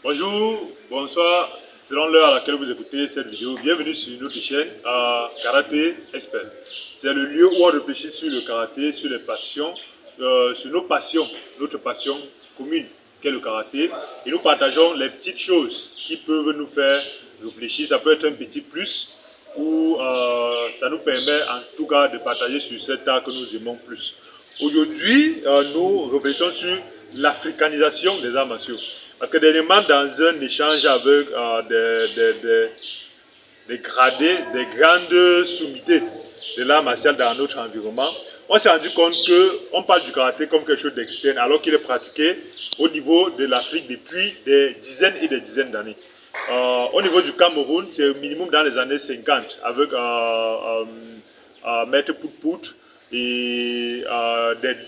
Bonjour, bonsoir, selon l'heure à laquelle vous écoutez cette vidéo, bienvenue sur notre chaîne Karaté Expert. C'est le lieu où on réfléchit sur le karaté, sur les passions, sur nos passions, notre passion commune qu'est le karaté. Et nous partageons les petites choses qui peuvent nous faire réfléchir. Ça peut être un petit plus ou ça nous permet en tout cas de partager sur cet art que nous aimons plus. Aujourd'hui, nous réfléchissons sur l'africanisation des arts martiaux. Parce que dernièrement, dans un échange avec des gradés, des grandes sommités de l'art martial dans notre environnement, on s'est rendu compte qu'on parle du karaté comme quelque chose d'externe, alors qu'il est pratiqué au niveau de l'Afrique depuis des dizaines et des dizaines d'années. Au niveau du Cameroun, c'est au minimum dans les années 50, avec Maître Pout et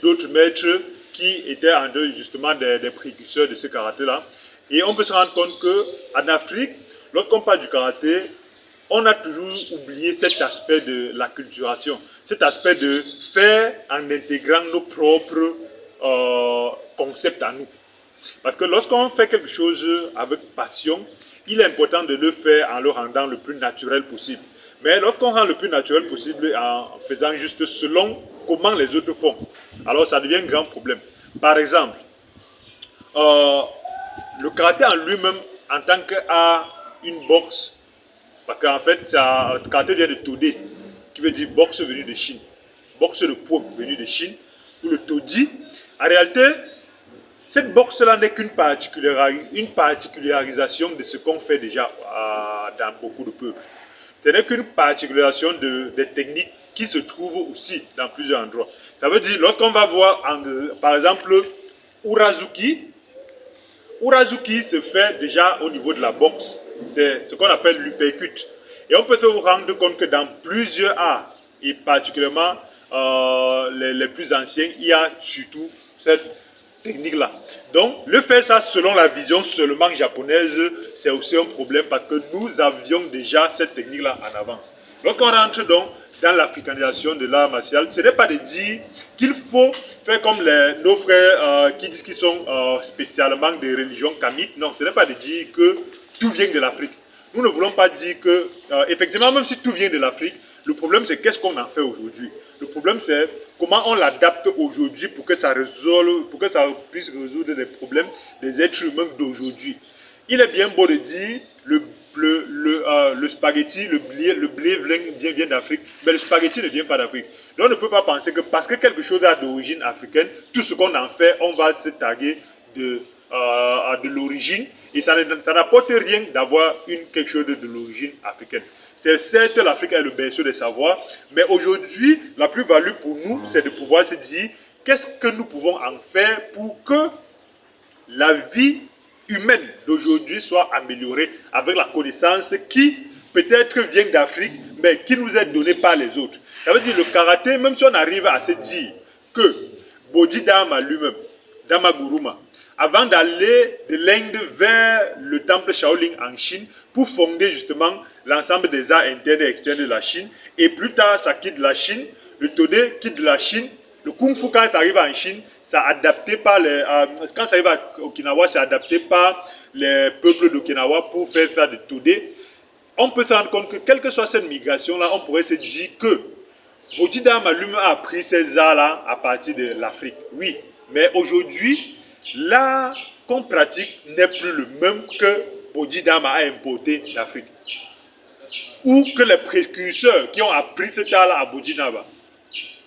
d'autres maîtres qui étaient justement des précurseurs de ce karaté-là. Et on peut se rendre compte qu'en Afrique, lorsqu'on parle du karaté, on a toujours oublié cet aspect de la culturation, cet aspect de faire en intégrant nos propres concepts à nous. Parce que lorsqu'on fait quelque chose avec passion, il est important de le faire en le rendant le plus naturel possible. Mais lorsqu'on rend le plus naturel possible en faisant juste selon comment les autres font, alors ça devient un grand problème. Par exemple, le karaté en lui-même, en tant qu'art, une boxe, parce qu'en fait, le karaté vient de Todé, qui veut dire boxe venue de Chine. Boxe de poids venue de Chine, ou le Todi. En réalité, cette boxe-là n'est qu'une particularisation de ce qu'on fait déjà dans beaucoup de peuples. Ce n'est qu'une particularisation des techniques qui se trouvent aussi dans plusieurs endroits. Ça veut dire, lorsqu'on va voir, par exemple, Urazuki, Urazuki se fait déjà au niveau de la boxe. C'est ce qu'on appelle l'uppercut. Et on peut se rendre compte que dans plusieurs arts, et particulièrement les plus anciens, il y a surtout cette technique-là. Donc, le faire ça selon la vision seulement japonaise, c'est aussi un problème parce que nous avions déjà cette technique-là en avance. Lorsqu'on rentre donc dans l'africanisation de l'art martial, ce n'est pas de dire qu'il faut faire comme nos frères qui disent qu'ils sont spécialement des religions kamites. Non, ce n'est pas de dire que tout vient de l'Afrique. Nous ne voulons pas dire que, effectivement, même si tout vient de l'Afrique, le problème c'est qu'est-ce qu'on en fait aujourd'hui. Le problème c'est comment on l'adapte aujourd'hui pour que ça puisse résoudre les problèmes des êtres humains d'aujourd'hui. Il est bien beau de dire le spaghetti, le blé vient d'Afrique, mais le spaghetti ne vient pas d'Afrique. Donc on ne peut pas penser que parce que quelque chose a d'origine africaine, tout ce qu'on en fait, on va se taguer de l'origine, et ça n'apporte rien d'avoir quelque chose de l'origine africaine. C'est certes, l'Afrique est le berceau des savoirs, mais aujourd'hui, la plus-value pour nous, c'est de pouvoir se dire qu'est-ce que nous pouvons en faire pour que la vie humaine d'aujourd'hui soit améliorée avec la connaissance qui peut-être vient d'Afrique, mais qui nous est donnée par les autres. Ça veut dire le karaté, même si on arrive à se dire que Bodhidharma lui-même, Dhamma-Guruma, avant d'aller de l'Inde vers le temple Shaolin en Chine pour fonder justement l'ensemble des arts internes et externes de la Chine. Et plus tard, ça quitte la Chine, le Todé quitte la Chine, le Kung Fu quand ça arrive en Chine, ça adapté par quand ça arrive à Okinawa, c'est adapté par les peuples d'Okinawa pour faire ça de Todé. On peut se rendre compte que quelle que soit cette migration-là, on pourrait se dire que Bodhidharma lui-même a appris ces arts-là à partir de l'Afrique. Oui, mais aujourd'hui, l'art qu'on pratique n'est plus le même que Bodhidharma a importé d'Afrique. Ou que les précurseurs qui ont appris cet art-là à Bodhidharma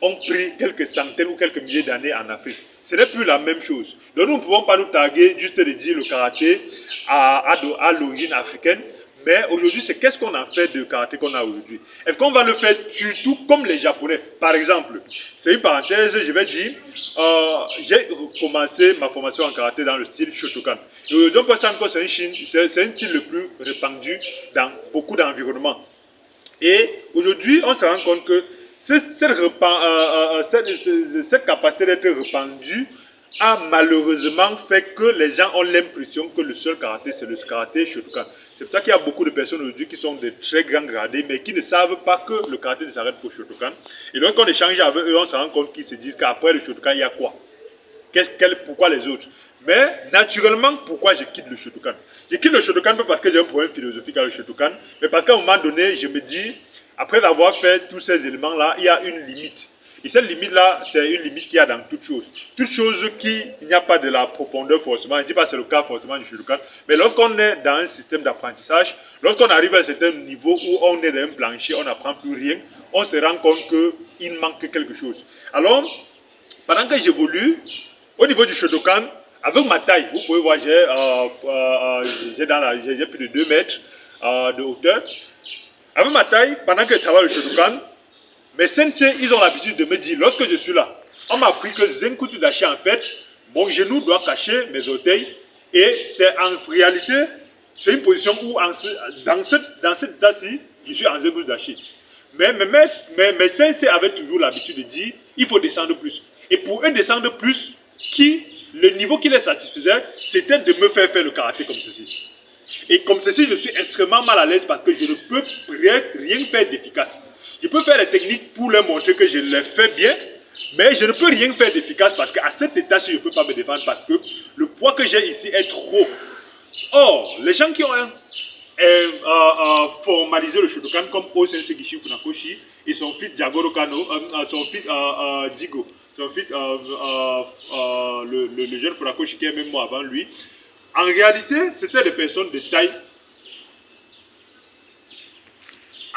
ont pris quelques centaines ou quelques milliers d'années en Afrique. Ce n'est plus la même chose. Donc nous ne pouvons pas nous taguer juste de dire le karaté à l'origine africaine. Mais aujourd'hui, c'est qu'est-ce qu'on a fait de karaté qu'on a aujourd'hui. Est-ce qu'on va le faire surtout comme les Japonais? Par exemple, c'est une parenthèse, je vais dire, j'ai commencé ma formation en karaté dans le style Shotokan. Et aujourd'hui, on peut se rendre compte que c'est un style le plus répandu dans beaucoup d'environnements. Et aujourd'hui, on se rend compte que cette capacité d'être répandue a malheureusement fait que les gens ont l'impression que le seul karaté, c'est le karaté Shotokan. C'est pour ça qu'il y a beaucoup de personnes aujourd'hui qui sont de très grands gradés, mais qui ne savent pas que le karaté ne s'arrête qu'au Shotokan. Et donc, quand on échange avec eux, on se rend compte qu'ils se disent qu'après le Shotokan, il y a quoi? Pourquoi les autres? Mais naturellement, pourquoi je quitte le Shotokan? Je quitte le Shotokan pas parce que j'ai un problème philosophique avec le Shotokan, mais parce qu'à un moment donné, je me dis, après avoir fait tous ces éléments-là, il y a une limite. Et cette limite-là, c'est une limite qu'il y a dans toute chose. Toute chose qui il n'y a pas de la profondeur forcément, je ne dis pas que c'est le cas forcément du Shotokan, mais lorsqu'on est dans un système d'apprentissage, lorsqu'on arrive à un certain niveau où on est dans un plancher, on n'apprend plus rien, on se rend compte qu'il manque quelque chose. Alors, pendant que j'évolue, au niveau du Shotokan, avec ma taille, vous pouvez voir, j'ai plus de 2 mètres de hauteur. Avec ma taille, pendant que je travaille le Shotokan, mes sensei, ils ont l'habitude de me dire, lorsque je suis là, on m'a appris que Zenkutu Dashi, en fait, mon genou doit cacher mes orteils. Et c'est en réalité, c'est une position où, dans cet état-ci, je suis en Zenkutu Dashi. Mais mes sensei avaient toujours l'habitude de dire, il faut descendre plus. Et pour eux descendre plus, le niveau qui les satisfaisait, c'était de me faire le karaté comme ceci. Et comme ceci, je suis extrêmement mal à l'aise parce que je ne peux rien faire d'efficace. Je peux faire les techniques pour leur montrer que je les fais bien, mais je ne peux rien faire d'efficace parce qu'à cet état-ci, je ne peux pas me défendre parce que le poids que j'ai ici est trop. Or, les gens qui ont formalisé le Shotokan comme O-sensei Gishi Funakoshi et son fils Jagoro Kano, son fils Jigo, son fils le jeune Funakoshi qui est même moi avant lui, en réalité, c'était des personnes de taille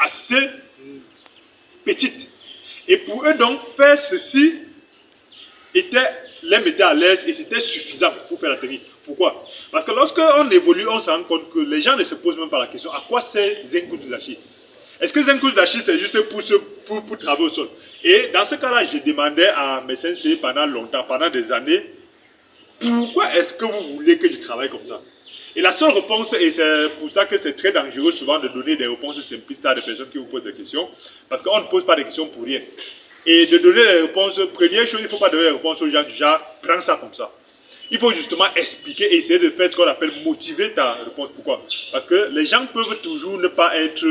assez petite. Et pour eux donc, faire ceci les mettait à l'aise et c'était suffisant pour faire la technique. Pourquoi? Parce que lorsqu'on évolue, on se rend compte que les gens ne se posent même pas la question à quoi c'est Zenkutu Dashi. Est-ce que Zenkutu Dashi c'est juste pour travailler au sol? Et dans ce cas-là, je demandais à mes sensei pendant longtemps, pendant des années, pourquoi est-ce que vous voulez que je travaille comme ça? Et la seule réponse, et c'est pour ça que c'est très dangereux souvent de donner des réponses simplistes à des personnes qui vous posent des questions, parce qu'on ne pose pas des questions pour rien. Et de donner les réponses, première chose, il ne faut pas donner les réponses aux gens du genre, prends ça comme ça. Il faut justement expliquer et essayer de faire ce qu'on appelle motiver ta réponse. Pourquoi? Parce que les gens peuvent toujours ne pas être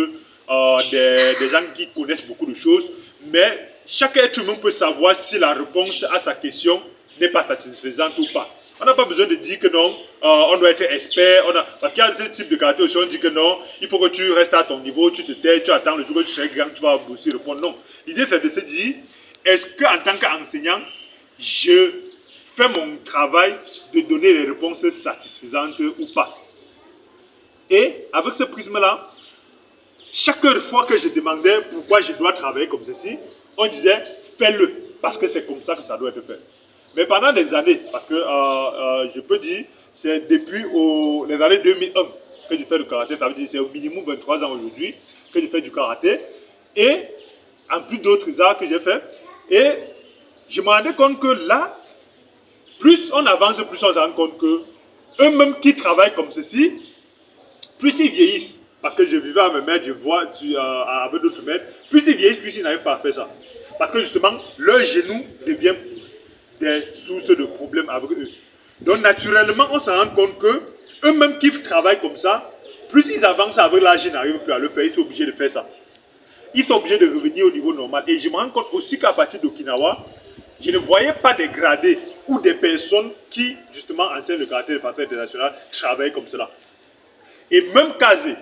des gens qui connaissent beaucoup de choses, mais chaque être humain peut savoir si la réponse à sa question n'est pas satisfaisante ou pas. On n'a pas besoin de dire que non, on doit être expert, parce qu'il y a ce type de karaté aussi, on dit que non, il faut que tu restes à ton niveau, tu te tais, tu attends le jour où tu seras grand, tu vas aussi répondre. Non. L'idée c'est de se dire, est-ce qu'en tant qu'enseignant, je fais mon travail de donner les réponses satisfaisantes ou pas? Et avec ce prisme-là, chaque fois que je demandais pourquoi je dois travailler comme ceci, on disait, fais-le, parce que c'est comme ça que ça doit être fait. Mais pendant des années, parce que je peux dire, c'est depuis les années 2001 que je fais du karaté, ça veut dire c'est au minimum 23 ans aujourd'hui que je fais du karaté, et en plus d'autres arts que j'ai fait, et je me rendais compte que là, plus on avance, plus on se rend compte que eux-mêmes qui travaillent comme ceci, plus ils vieillissent, parce que je vivais à mes maîtres, je vois avec d'autres maîtres, plus ils vieillissent, plus ils n'arrivent pas à faire ça. Parce que justement, leur genou devient des sources de problèmes avec eux. Donc naturellement, on se rend compte que eux-mêmes qui travaillent comme ça, plus ils avancent avec l'âge, ils n'arrivent plus à le faire, ils sont obligés de faire ça. Ils sont obligés de revenir au niveau normal. Et je me rends compte aussi qu'à partir d'Okinawa, je ne voyais pas des gradés ou des personnes qui, justement, enseignent le karaté de façon internationale, travaillent comme cela. Et même Kaze,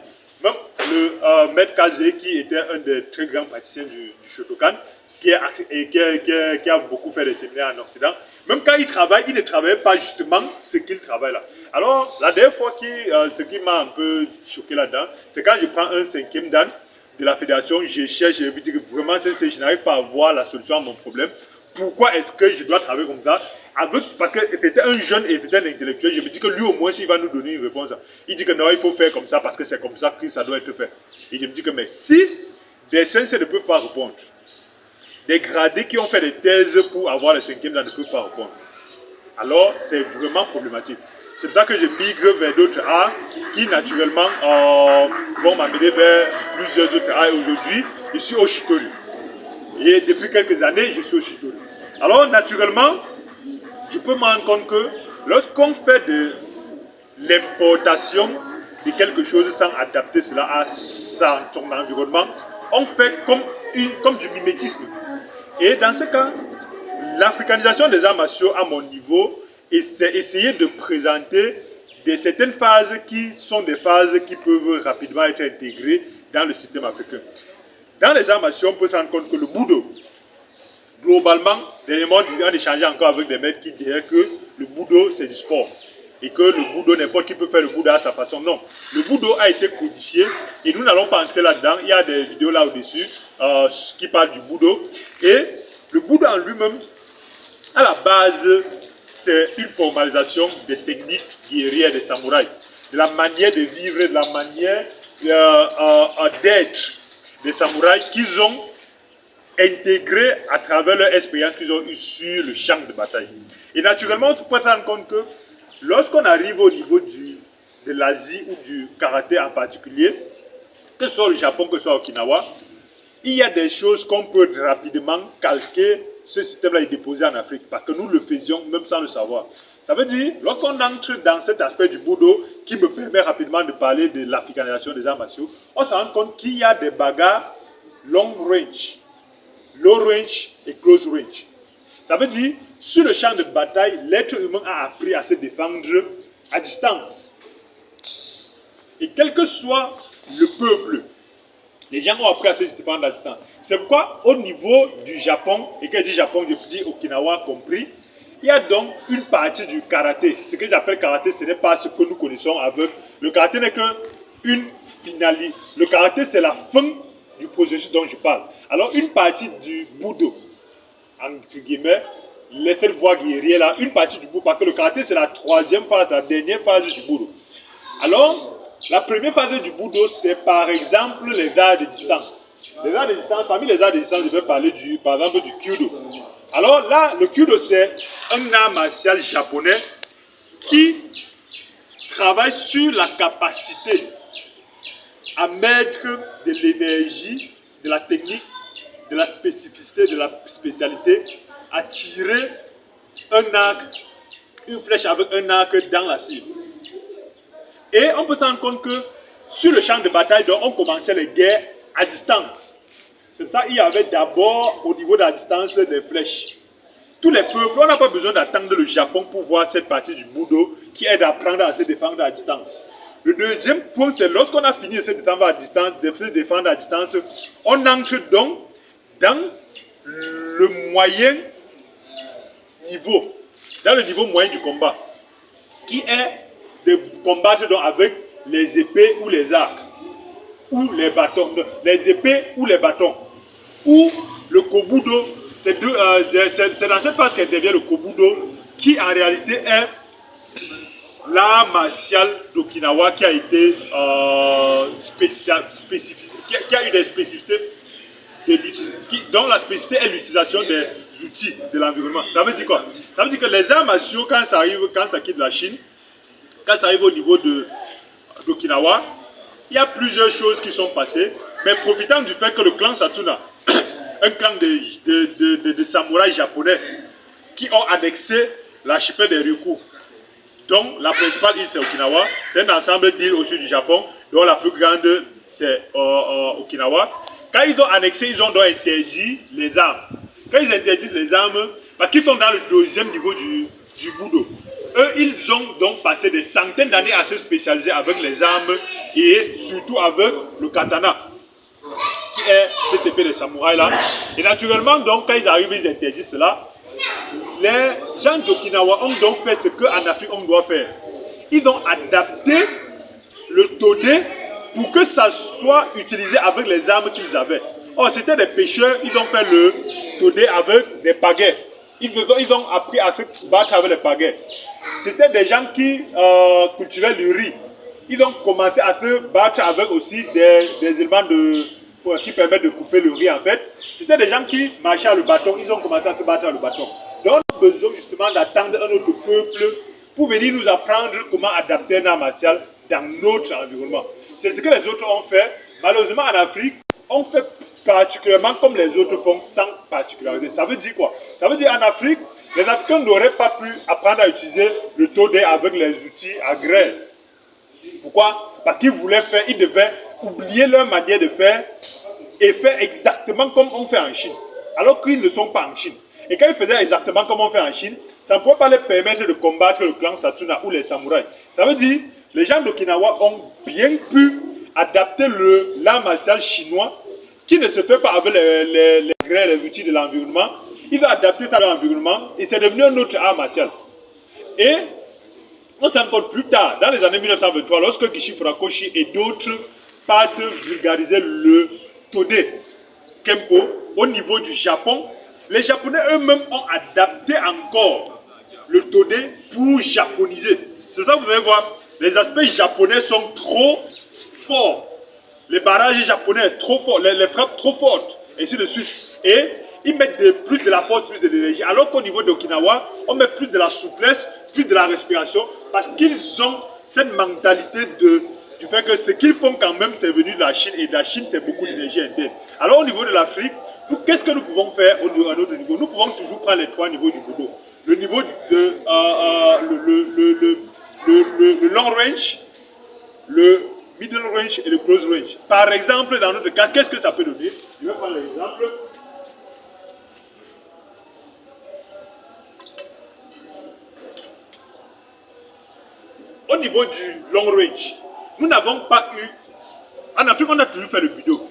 même le maître Kaze, qui était un des très grands praticiens du Shotokan, qui a beaucoup fait des séminaires en Occident, même quand il travaille, il ne travaille pas justement ce qu'il travaille là. Alors, la dernière fois, ce qui m'a un peu choqué là-dedans, c'est quand je prends un 5e dan de la fédération, je cherche, je lui dis que vraiment, je n'arrive pas à voir la solution à mon problème. Pourquoi est-ce que je dois travailler comme ça? Parce que c'était un jeune et c'était un intellectuel, je me dis que lui au moins, s'il va nous donner une réponse, il dit que non, il faut faire comme ça parce que c'est comme ça que ça doit être fait. Et je me dis que, mais si des sensei ne peuvent pas répondre, des gradés qui ont fait des thèses pour avoir le 5e dan ne peuvent pas répondre, alors c'est vraiment problématique. C'est pour ça que je migre vers d'autres arts qui naturellement vont m'amener vers plusieurs autres arts. Aujourd'hui, je suis au Shitori. Et depuis quelques années, je suis au Shitori. Alors naturellement, je peux me rendre compte que lorsqu'on fait de l'importation de quelque chose sans adapter cela à son environnement, on fait comme du mimétisme. Et dans ce cas, l'africanisation des arts martiaux à mon niveau essayer de présenter certaines phases qui sont des phases qui peuvent rapidement être intégrées dans le système africain. Dans les arts martiaux, on peut se rendre compte que le Budo, globalement, dernièrement, on échangeait encore avec des maîtres qui disaient que le Budo, c'est du sport. Et que le Budo, n'importe qui peut faire le Budo à sa façon. Non. Le Budo a été codifié et nous n'allons pas entrer là-dedans. Il y a des vidéos là au-dessus qui parlent du Budo. Et le Budo en lui-même, à la base, c'est une formalisation des techniques guerrières des samouraïs. De la manière de vivre, de la manière d'être des samouraïs qu'ils ont intégré à travers leur expérience qu'ils ont eue sur le champ de bataille. Et naturellement, on peut se rendre compte que lorsqu'on arrive au niveau de l'Asie ou du karaté en particulier, que ce soit le Japon, que ce soit Okinawa, il y a des choses qu'on peut rapidement calquer ce système-là et déposer en Afrique, parce que nous le faisions même sans le savoir. Ça veut dire, lorsqu'on entre dans cet aspect du Budo, qui me permet rapidement de parler de l'africanisation des arts martiaux, on se rend compte qu'il y a des bagarres long range, low range et close range. Ça veut dire, sur le champ de bataille, l'être humain a appris à se défendre à distance. Et quel que soit le peuple, les gens ont appris à se défendre à distance. C'est pourquoi, au niveau du Japon, et quand je dis Japon, je dis Okinawa compris, il y a donc une partie du karaté. Ce que j'appelle karaté, ce n'est pas ce que nous connaissons avec. Le karaté n'est qu'une finalité. Le karaté, c'est la fin du processus dont je parle. Alors, une partie du Budo, entre guillemets, cette voie guerrière là, une partie du Budo, parce que le karaté, c'est la troisième phase, la dernière phase du Budo. Alors, la première phase du Budo, c'est par exemple les arts de distance. Les arts de distance, parmi les arts de distance, je vais parler par exemple du Kyudo. Alors là, le Kyudo, c'est un art martial japonais qui travaille sur la capacité à mettre de l'énergie, de la technique, de la spécificité, de la spécialité, à tirer un arc, une flèche avec un arc dans la cible. Et on peut se rendre compte que sur le champ de bataille, donc, on commençait les guerres à distance. C'est ça, il y avait d'abord au niveau de la distance des flèches. Tous les peuples, on n'a pas besoin d'attendre le Japon pour voir cette partie du Budo qui aide à apprendre à se défendre à distance. Le deuxième point, c'est lorsqu'on a fini de se défendre à distance, on entre donc dans le moyen niveau, dans le niveau moyen du combat, qui est de combattre donc avec les épées ou les arcs, ou les bâtons, les épées ou les bâtons, ou le kobudo. C'est dans cette phase qu'intervient le kobudo, qui en réalité est l'art martial d'Okinawa qui a été qui a eu des spécificités dont la spécificité est l'utilisation des outils de l'environnement. Ça veut dire quoi? Ça veut dire que les arts martiaux, quand ça quitte la Chine, quand ça arrive au niveau d'Okinawa, il y a plusieurs choses qui sont passées, mais profitant du fait que le clan Satsuna, un clan de samouraïs japonais qui ont annexé l'archipel des Ryukyu, dont la principale île c'est Okinawa, c'est un ensemble d'îles au sud du Japon, dont la plus grande c'est Okinawa. Quand ils ont annexé, ils ont donc interdit les armes. Quand ils interdisent les armes, parce qu'ils sont dans le deuxième niveau du Budo, eux, ils ont donc passé des centaines d'années à se spécialiser avec les armes et surtout avec le katana, qui est cette épée des samouraïs là. Et naturellement, donc, quand ils arrivent, ils interdisent cela. Les gens d'Okinawa ont donc fait ce qu'en Afrique on doit faire. Ils ont adapté le todé pour que ça soit utilisé avec les armes qu'ils avaient. Or, c'était des pêcheurs, ils ont fait le todé avec des pagaies. Ils ont appris à se battre avec les pagaies. C'était des gens qui cultivaient le riz. Ils ont commencé à se battre avec aussi des éléments qui permettent de couper le riz en fait. C'était des gens qui marchaient à le bâton, ils ont commencé à se battre à le bâton. Donc on a besoin justement d'attendre un autre peuple pour venir nous apprendre comment adapter un art martial dans notre environnement. C'est ce que les autres ont fait. Malheureusement en Afrique, on fait particulièrement comme les autres font sans particulariser. Ça veut dire quoi? Ça veut dire en Afrique, les Africains n'auraient pas pu apprendre à utiliser le todé avec les outils à grêle. Pourquoi? Parce qu'ils voulaient faire, ils devaient oublier leur manière de faire et faire exactement comme on fait en Chine. Alors qu'ils ne sont pas en Chine. Et quand ils faisaient exactement comme on fait en Chine, ça ne pouvait pas leur permettre de combattre le clan Satsuna ou les samouraïs. Ça veut dire les gens d'Okinawa ont bien pu adapter l'art martial chinois qui ne se fait pas avec les outils de l'environnement. Ils ont adapté ça à l'environnement et c'est devenu un autre art martial. Et on s'en compte plus tard, dans les années 1923, lorsque Gishi Funakoshi et d'autres partent vulgariser le Tode Kempo au niveau du Japon, les Japonais eux-mêmes ont adapté encore le Tode pour japoniser. C'est ça que vous allez voir, les aspects japonais sont trop forts. Les barrages japonais trop forts, les frappes trop fortes, et ainsi de suite. Et ils mettent plus de la force, plus de l'énergie. Alors qu'au niveau d'Okinawa, on met plus de la souplesse, plus de la respiration, parce qu'ils ont cette mentalité du fait que ce qu'ils font quand même, c'est venu de la Chine, et de la Chine, c'est beaucoup d'énergie interne. Alors au niveau de l'Afrique, qu'est-ce que nous pouvons faire à notre niveau? Nous pouvons toujours prendre les trois niveaux du judo. Le niveau de le long range, le middle range et le close range. Par exemple, dans notre cas, qu'est-ce que ça peut donner? Je vais prendre l'exemple. Au niveau du long range, nous n'avons pas eu... En Afrique, on a toujours fait le budo,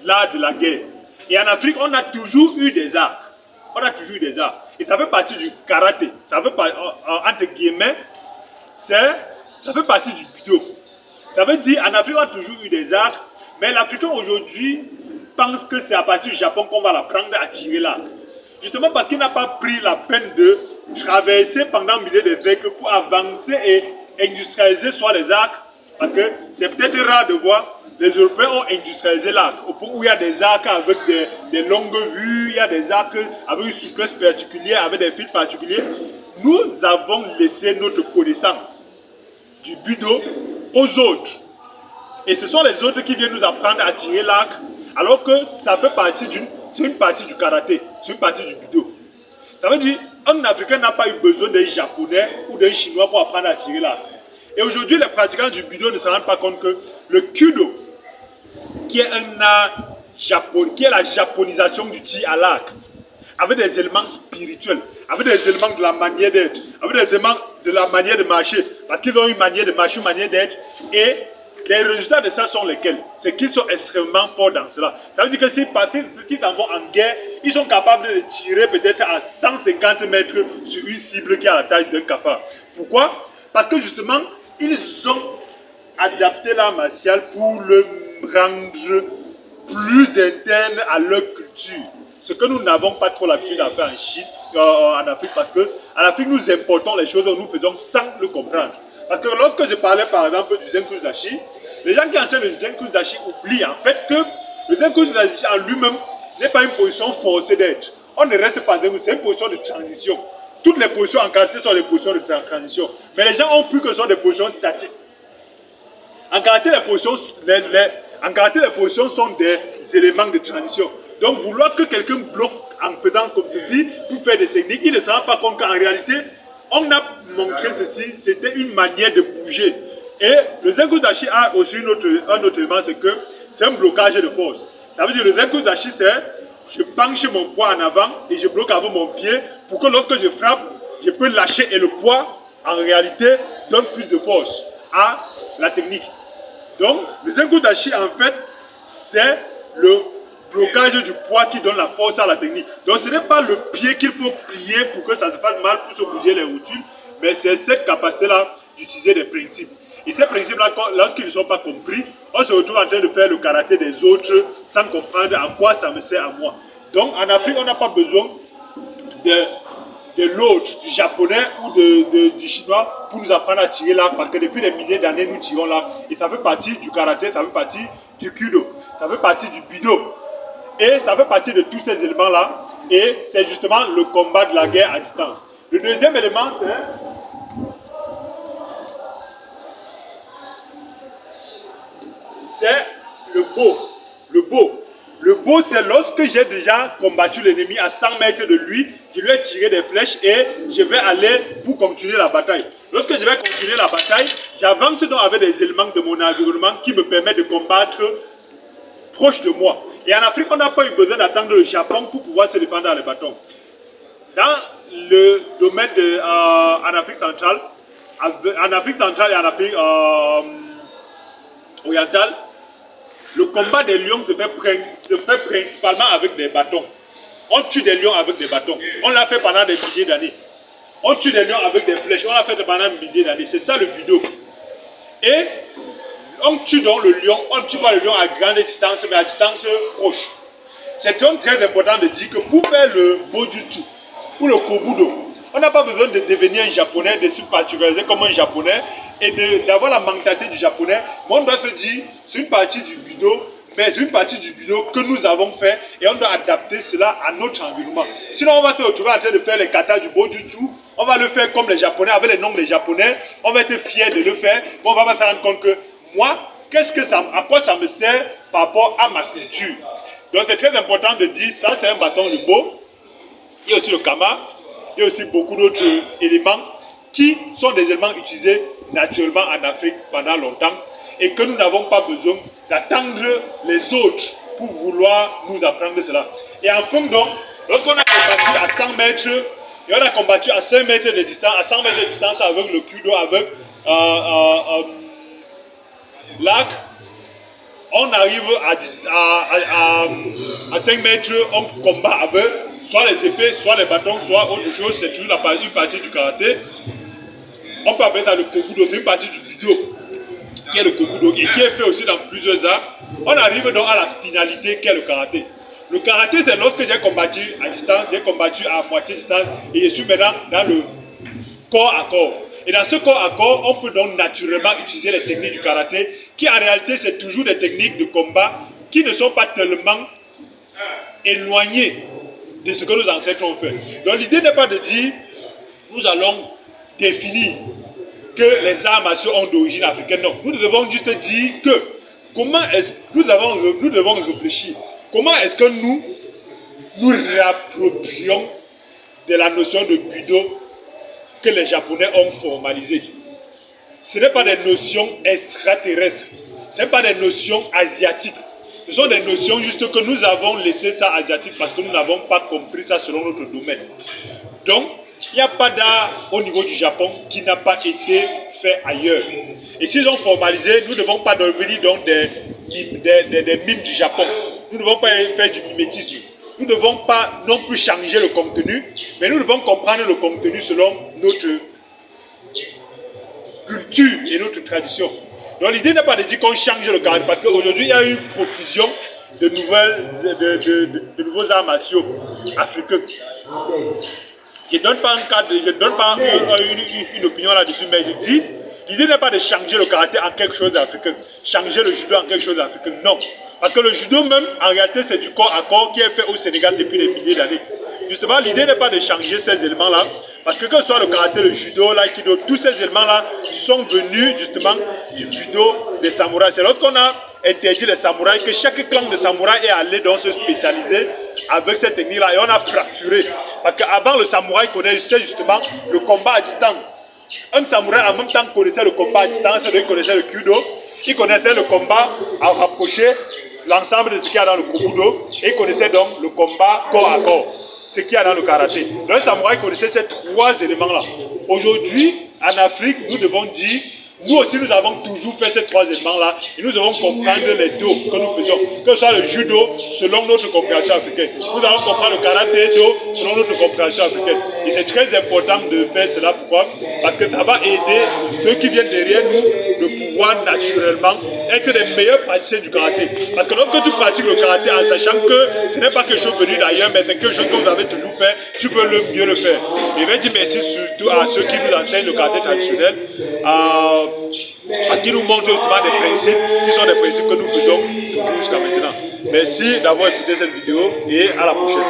l'art de la guerre. Et en Afrique, on a toujours eu des arts. On a toujours eu des arts. Et ça fait partie du karaté. Ça fait entre guillemets, ça fait partie du budo. Ça veut dire, en Afrique, on a toujours eu des arts, mais l'Africain aujourd'hui pense que c'est à partir du Japon qu'on va l'apprendre à tirer l'arc. Justement parce qu'il n'a pas pris la peine de traverser pendant milliers de siècles pour avancer et industrialiser soit les arcs, parce que c'est peut-être rare de voir, les Européens ont industrialisé l'arc, au point où il y a des arcs avec des longues vues, il y a des arcs avec une souplesse particulière, avec des fils particuliers. Nous avons laissé notre connaissance du budo aux autres. Et ce sont les autres qui viennent nous apprendre à tirer l'arc, alors que ça fait partie c'est une partie du karaté, c'est une partie du budo. Ça veut dire, un Africain n'a pas eu besoin d'un Japonais ou d'un Chinois pour apprendre à tirer l'arc. Et aujourd'hui, les pratiquants du budo ne se rendent pas compte que le kudo, qui est un art japonais, qui est la japonisation du tir à l'arc, avec des éléments spirituels, avec des éléments de la manière d'être, avec des éléments de la manière de marcher, parce qu'ils ont une manière de marcher, une manière d'être, et les résultats de ça sont lesquels? C'est qu'ils sont extrêmement forts dans cela. Ça veut dire que s'ils en vont en guerre, ils sont capables de tirer peut-être à 150 mètres sur une cible qui a la taille d'un cafard. Pourquoi? Parce que justement, ils ont adapté l'art martial pour le rendre plus interne à leur culture. Ce que nous n'avons pas trop l'habitude à faire en Chine, en Afrique, parce qu'en Afrique, nous importons les choses, nous faisons sans le comprendre. Parce que lorsque je parlais par exemple du Zenku Dashi, les gens qui enseignent le Zenku Dashi oublient en fait que le Zenku Dashi en lui-même n'est pas une position forcée d'être. On ne reste pas Zenku, c'est une position de transition. Toutes les positions en karaté sont des positions de transition. Mais les gens ont cru que ce sont des positions statiques. En karaté, en karaté, les positions sont des éléments de transition. Donc, vouloir que quelqu'un bloque en faisant comme tu dis pour faire des techniques, il ne se rend pas compte qu'en réalité, on a montré ceci, c'était une manière de bouger. Et le Zenku Dashi a aussi un autre élément, c'est que c'est un blocage de force. Ça veut dire que le Zenku Dashi, c'est je penche mon poids en avant et je bloque avec mon pied pour que lorsque je frappe, je peux lâcher et le poids, en réalité, donne plus de force à la technique. Donc, le Zenku Dashi, en fait, c'est le blocage du poids qui donne la force à la technique. Donc, ce n'est pas le pied qu'il faut plier pour que ça se fasse mal, pour se bouger les rotules, mais c'est cette capacité-là d'utiliser des principes. Et ces principes-là, lorsqu'ils ne sont pas compris, on se retrouve en train de faire le karaté des autres sans comprendre à quoi ça me sert à moi. Donc, en Afrique, on n'a pas besoin de l'autre, du japonais ou du chinois pour nous apprendre à tirer l'arc, parce que depuis des milliers d'années, nous tirons l'arc. Et ça fait partie du karaté, ça fait partie du kudo, ça fait partie du budo. Et ça fait partie de tous ces éléments-là. Et c'est justement le combat de la guerre à distance. Le deuxième élément, c'est le beau. Le beau. Le beau, c'est lorsque j'ai déjà combattu l'ennemi à 100 mètres de lui, je lui ai tiré des flèches et je vais aller pour continuer la bataille. Lorsque je vais continuer la bataille, j'avance donc avec des éléments de mon environnement qui me permettent de combattre proche de moi. Et en Afrique, on n'a pas eu besoin d'attendre le Japon pour pouvoir se défendre dans les bâtons. Dans le domaine en Afrique centrale, en Afrique centrale et en Afrique orientale, le combat des lions se fait principalement avec des bâtons. On tue des lions avec des bâtons. On l'a fait pendant des milliers d'années. On tue des lions avec des flèches. On l'a fait pendant des milliers d'années. C'est ça le judo. Et on tue donc le lion. On ne tue pas le lion à grande distance, mais à distance proche. C'est donc très important de dire que pour faire le Bojutsu ou le Kobudo, on n'a pas besoin de devenir un japonais, de se particulariser comme un japonais et d'avoir la mentalité du japonais. Mais on doit se dire, c'est une partie du budo, mais c'est une partie du budo que nous avons fait et on doit adapter cela à notre environnement. Sinon, on va se retrouver en train de faire les katas du Bojutsu, on va le faire comme les japonais, avec les noms des japonais, on va être fiers de le faire, mais on va se rendre compte que moi, à quoi ça me sert par rapport à ma culture. Donc c'est très important de dire, ça c'est un bâton de Bo, il y a aussi le kama, il y a aussi beaucoup d'autres éléments qui sont des éléments utilisés naturellement en Afrique pendant longtemps et que nous n'avons pas besoin d'attendre les autres pour vouloir nous apprendre cela. Et en fond donc, lorsqu'on a combattu à 100 mètres, et on a combattu à 5 mètres de distance, à 100 mètres de distance avec le kudo, avec l'arc, on arrive à 5 mètres, on combat avec soit les épées, soit les bâtons, soit autre chose. C'est toujours une partie du karaté. On peut appeler ça le kobudo, c'est une partie du budo qui est le kobudo et qui est fait aussi dans plusieurs arts. On arrive donc à la finalité qui est le karaté. Le karaté, c'est lorsque j'ai combattu à distance, j'ai combattu à moitié distance et je suis maintenant dans le corps à corps. Et dans ce corps à corps, on peut donc naturellement utiliser les techniques du karaté, qui en réalité, c'est toujours des techniques de combat qui ne sont pas tellement éloignées de ce que nos ancêtres ont fait. Donc l'idée n'est pas de dire, nous allons définir que les arts martiaux ont d'origine africaine. Non, nous devons juste dire que nous devons réfléchir. Comment est-ce que nous réapproprions de la notion de budo que les Japonais ont formalisé. Ce n'est pas des notions extraterrestres, ce n'est pas des notions asiatiques. Ce sont des notions juste que nous avons laissé ça asiatique parce que nous n'avons pas compris ça selon notre domaine. Donc, il n'y a pas d'art au niveau du Japon qui n'a pas été fait ailleurs. Et s'ils ont formalisé, nous ne devons pas devenir donc des mimes du Japon. Nous ne devons pas faire du mimétisme. Nous ne devons pas non plus changer le contenu, mais nous devons comprendre le contenu selon notre culture et notre tradition. Donc l'idée n'est pas de dire qu'on change le karaté, parce qu'aujourd'hui il y a une profusion de nouveaux arts martiaux africains. Je ne donne pas une opinion là-dessus, mais je dis, l'idée n'est pas de changer le karaté en quelque chose d'africain, changer le judo en quelque chose d'africain, non. Parce que le judo même, en réalité, c'est du corps à corps qui est fait au Sénégal depuis des milliers d'années. Justement, l'idée n'est pas de changer ces éléments-là, parce que ce soit le karaté, le judo, l'aïkido, tous ces éléments-là sont venus justement du budo des samouraïs. C'est lorsqu'on a interdit les samouraïs que chaque clan de samouraïs est allé donc se spécialiser avec cette technique-là et on a fracturé. Parce qu'avant, le samouraï connaissait justement le combat à distance. Un samouraï en même temps connaissait le combat à distance, il connaissait le kudo, il connaissait le combat à rapprocher, l'ensemble de ce qu'il y a dans le kobudo, et il connaissait donc le combat corps à corps, ce qu'il y a dans le karaté. Donc un samouraï connaissait ces trois éléments-là. Aujourd'hui, en Afrique, nous devons dire, nous aussi nous avons toujours fait ces trois éléments-là, et nous devons comprendre les dos que nous faisons, que ce soit le judo selon notre compréhension africaine. Nous allons comprendre le karaté do selon notre compréhension africaine. Et c'est très important de faire cela. Pourquoi? Parce que ça va aider ceux qui viennent derrière nous de pouvoir naturellement être les meilleurs praticiens du karaté. Parce que lorsque tu pratiques le karaté en sachant que ce n'est pas quelque chose venu d'ailleurs, mais c'est quelque chose que vous avez toujours fait, tu peux mieux le faire. Et je vais dire merci surtout à ceux qui nous enseignent le karaté traditionnel, qui nous montrent justement des principes qui sont des principes que nous faisons toujours jusqu'à maintenant. Merci d'avoir écouté cette vidéo et à la prochaine.